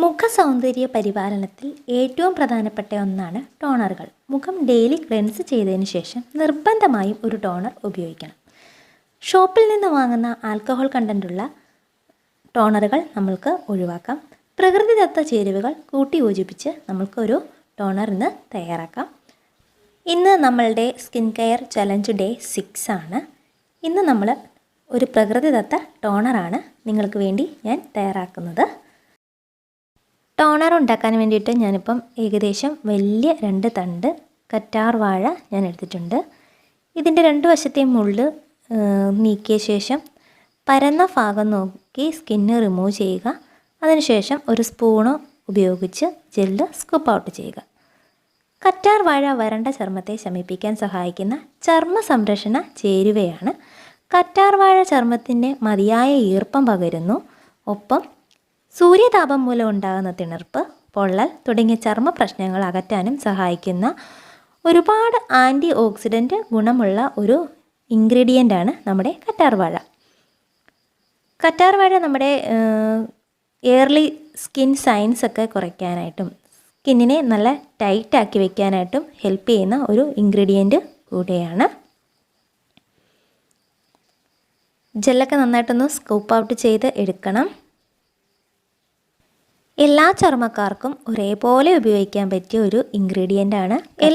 മുഖ സൗന്ദര്യ പരിപാലനത്തിൽ ഏറ്റവും പ്രധാനപ്പെട്ട ഒന്നാണ് ടോണറുകൾ. മുഖം ഡെയിലി ക്ലെൻസ് ചെയ്തതിന് ശേഷം നിർബന്ധമായും ഒരു ടോണർ ഉപയോഗിക്കണം. ഷോപ്പിൽ നിന്ന് വാങ്ങുന്ന ആൽക്കഹോൾ കണ്ടൻറ്റുള്ള ടോണറുകൾ നമ്മൾക്ക് ഒഴിവാക്കാം. പ്രകൃതിദത്ത ചേരുവകൾ കൂട്ടി യോജിപ്പിച്ച് നമ്മൾക്കൊരു ടോണർ ഇന്ന് തയ്യാറാക്കാം. ഇന്ന് നമ്മളുടെ സ്കിൻ കെയർ ചലഞ്ച് ഡേ 6 ആണ്. ഇന്ന് നമ്മൾ ഒരു പ്രകൃതിദത്ത ടോണറാണ് നിങ്ങൾക്ക് വേണ്ടി ഞാൻ തയ്യാറാക്കുന്നത്. ടോണർ ഉണ്ടാക്കാൻ വേണ്ടിയിട്ട് ഞാനിപ്പം ഏകദേശം വലിയ 2 തണ്ട് കറ്റാർ വാഴ ഞാൻ എടുത്തിട്ടുണ്ട്. ഇതിൻ്റെ 2 വശത്തെയും മുള്ള് നീക്കിയ ശേഷം പരന്ന ഭാഗം നോക്കി സ്കിന്ന് റിമൂവ് ചെയ്യുക. അതിനുശേഷം ഒരു സ്പൂണോ ഉപയോഗിച്ച് ജെല്ല് സ്കൂപ്പ് ഔട്ട് ചെയ്യുക. കറ്റാർ വാഴ വരണ്ട ചർമ്മത്തെ ശമിപ്പിക്കാൻ സഹായിക്കുന്ന ചർമ്മ സംരക്ഷണ ചേരുവയാണ്. കറ്റാർ വാഴ ചർമ്മത്തിന് മതിയായ ഈർപ്പം പകരുന്നു. ഒപ്പം സൂര്യതാപം മൂലം ഉണ്ടാകുന്ന തിണർപ്പ്, പൊള്ളൽ തുടങ്ങിയ ചർമ്മ പ്രശ്നങ്ങൾ അകറ്റാനും സഹായിക്കുന്ന ഒരുപാട് ആൻറ്റി ഓക്സിഡൻറ്റ് ഗുണമുള്ള ഒരു ഇൻഗ്രീഡിയൻ്റാണ് നമ്മുടെ കറ്റാർ വാഴ. കറ്റാർ വാഴ നമ്മുടെ എയർലി സ്കിൻ സൈൻസ് ഒക്കെ കുറയ്ക്കാനായിട്ടും സ്കിന്നിനെ നല്ല ടൈറ്റാക്കി വെക്കാനായിട്ടും ഹെൽപ്പ് ചെയ്യുന്ന ഒരു ഇൻഗ്രീഡിയൻറ്റ് കൂടെയാണ്. ജെല്ലൊക്കെ നന്നായിട്ടൊന്ന് സ്കൂപ്പ് ഔട്ട് ചെയ്ത് എടുക്കണം. എല്ലാ ചർമ്മക്കാർക്കും ഒരേപോലെ ഉപയോഗിക്കാൻ പറ്റിയ ഒരു ഇൻഗ്രീഡിയൻ്റാണ്.